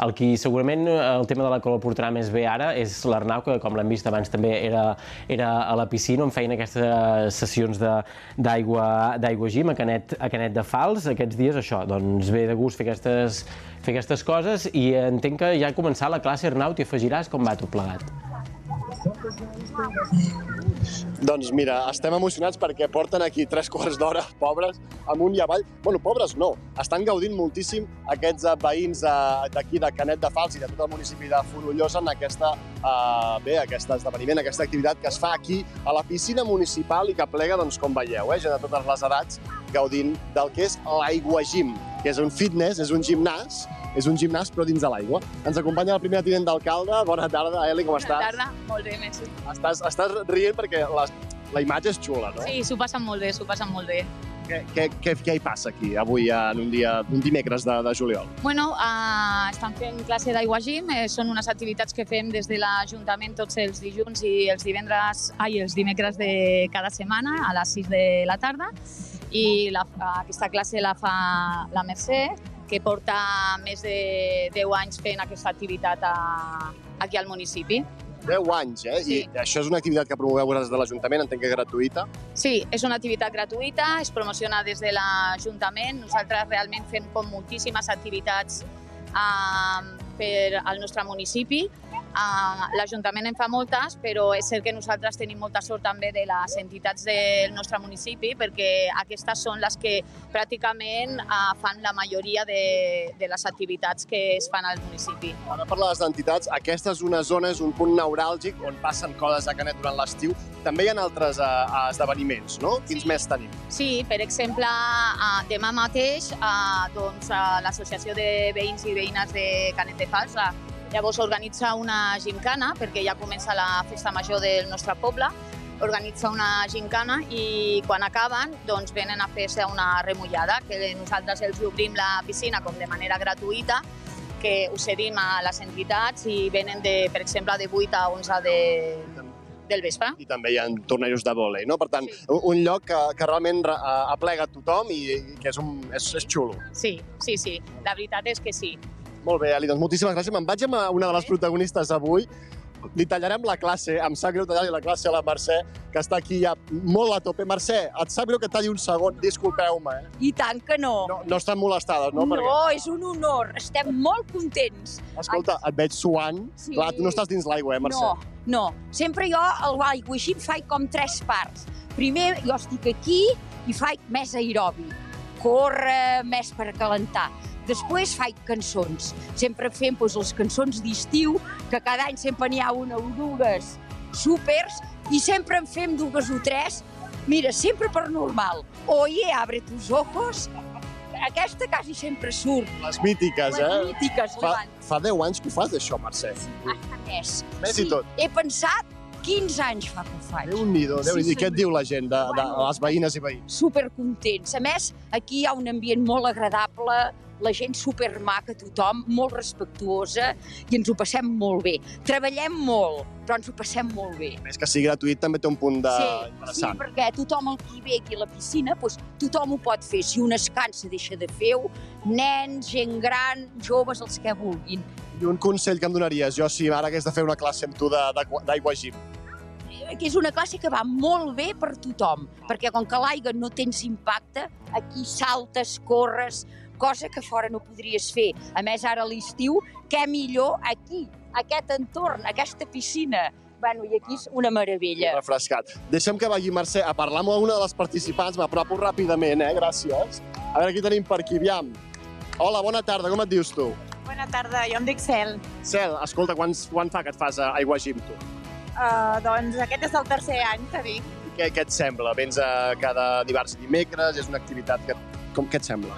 El qui segurament el tema de la col portarà més bé ara és l'Arnau, que com l'hem vist abans també era a la piscina on feien aquestes sessions d'aigua gym a Canet de Fals. Aquests dies això, doncs ve de gust fer aquestes coses i entenc que ja ha començat la classe. Arnau, t'hi afegiràs? Com va tot plegat? Doncs mira, estem emocionats perquè porten aquí 3 quarts d'hora, pobres, amunt i avall. Bueno, pobres no, estan gaudint moltíssim aquests veïns d'aquí de Canet de Fals i de tot el municipi de Fonollosa en aquest esdeveniment, aquesta activitat que es fa aquí a la piscina municipal i que plega, doncs, com veieu, gent de totes les edats gaudint del que és l'aigua gym, que és un fitness, és un gimnàs però dins de l'aigua. Ens acompanya el primer tinent d'alcalde. Bona tarda, Eli, com estàs? Bona tarda, molt bé, merci. Estàs rient perquè la imatge és xula, no? Sí, s'ho passen molt bé, s'ho passen molt bé. Què hi passa aquí avui en un dimecres de juliol? Bueno, estan fent classe d'aigua gym, són unes activitats que fem des de l'Ajuntament tots els dilluns i els dimecres de cada setmana a les 6 de la tarda. I aquesta classe la fa la Mercè, que porta més de 10 anys fent aquesta activitat aquí al municipi. 10 anys, eh? Sí. I això és una activitat que promoveu des de l'Ajuntament, entenc que gratuïta? Sí, és una activitat gratuïta, es promociona des de l'Ajuntament. Nosaltres realment fem com moltíssimes activitats per al nostre municipi. L'Ajuntament en fa moltes, però és cert que nosaltres tenim molta sort també de les entitats del nostre municipi, perquè aquestes són les que pràcticament fan la majoria de les activitats que es fan al municipi. Ara parles d'entitats, aquesta és una zona, és un punt neuràlgic on passen coses a Canet durant l'estiu. També hi ha altres esdeveniments, no? Quins més tenim? Sí, per exemple, demà mateix l'Associació de Veïns i Veïnes de Canet de Fals llavors organitza una gimcana, perquè ja comença la festa major del nostre poble, organitza una gimcana i quan acaben doncs venen a fer-se una remullada, que nosaltres els obrim la piscina com de manera gratuïta, que ho cedim a les entitats i venen, per exemple, de 8 a 11 del vespre. I també hi ha tornejos de vòlei, no? Per tant, un lloc que realment aplega tothom i que és xulo. Sí, la veritat és que sí. Molt bé, Eli, doncs moltíssimes gràcies. Me'n vaig amb una de les protagonistes avui. Li tallarem la classe, em sap greu tallar-li la classe a la Mercè, que està aquí ja molt a tope. Mercè, et sap greu que talli un segon? Disculpeu-me, eh? I tant que no. No estan molestades, no? No, és un honor. Estem molt contents. Escolta, et veig suant. Sí. Clar, tu no estàs dins l'aigua, Mercè? No. Sempre jo a l'aigua així faig com 3 parts. Primer jo estic aquí i faig més aerobi. Córrer més per calentar. Després faig cançons. Sempre fem les cançons d'estiu, que cada any sempre n'hi ha una o dues súpers, i sempre en fem 2 o 3. Mira, sempre per normal. Oye, abre tus ojos. Aquesta quasi sempre surt. Les mítiques, Les mítiques, Fa 10 anys que ho fas, això, Mercè? Hasta més. Més i tot. He pensat 15 anys fa que ho faig. Déu-n'hi-do, Déu-n'hi-do. Què et diu la gent de les veïnes i veïns? Supercontents. A més, aquí hi ha un ambient molt agradable, la gent supermaca, tothom, molt respectuosa, i ens ho passem molt bé. Treballem molt, però ens ho passem molt bé. A més que sigui gratuït també té un punt Sí, interessant. perquè tothom el que ve aquí a la piscina, tothom ho pot fer. Si un es cansa, deixa de fer-ho. Nens, gent gran, joves, els que vulguin. I un consell que em donaries, jo, si ara hagués de fer una classe amb tu d'aigua gym? Que és una classe que va molt bé per tothom, perquè com que l'aigua no tens impacte, aquí saltes, corres, cosa que fora no podries fer. A més, ara a l'estiu, què millor aquí, aquest entorn, aquesta piscina. Bueno, i aquí és una meravella. Refrescat. Deixa'm que vagi, Mercè, a parlar amb una de les participants. M'apropo ràpidament, gràcies. A veure qui tenim per aquí, aviam. Hola, bona tarda, com et dius tu? Bona tarda, jo em dic Cel. Cel, escolta, quan fa que et fas aigua gym, tu? Doncs aquest és el 3è any que vinc. Què et sembla? Vens cada divendres i dimecres, és una activitat que... Què et sembla?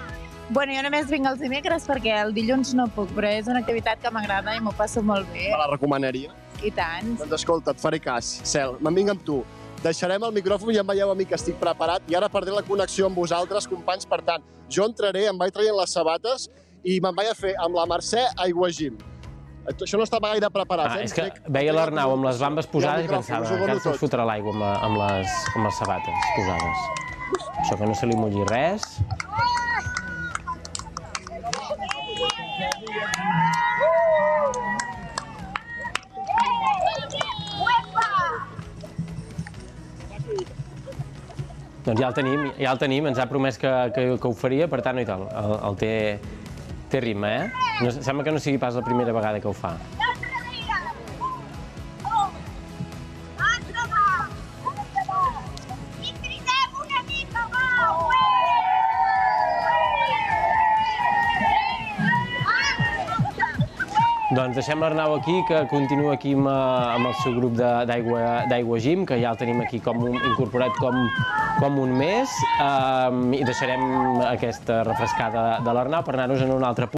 Bueno, jo només vinc els dimecres perquè el dilluns no puc, però és una activitat que m'agrada i m'ho passo molt bé. Me la recomanaria? I tant. Doncs escolta, et faré cas. Cel, me'n vinc amb tu. Deixarem el micròfon i ja em veieu a mi que estic preparat i ara perdré la connexió amb vosaltres, companys. Per tant, jo entraré, em vaig traient les sabates i me'n vaig a fer amb la Mercè aigua gym. Això no estava gaire preparat. És que veia l'Arnau amb les bambes posades i pensava que ara se'ls fotrà l'aigua amb les sabates posades. Això que no se li mulli res. Doncs ja el tenim, ens ha promès que ho faria, per tant, no i tal, el té ritme, eh? Sembla que no sigui pas la primera vegada que ho fa. Doncs deixem l'Arnau aquí, que continua aquí amb el seu grup d'Aigua Gym, que ja el tenim aquí incorporat com un mes, i deixarem aquesta refrescada de l'Arnau per anar-nos en un altre punt.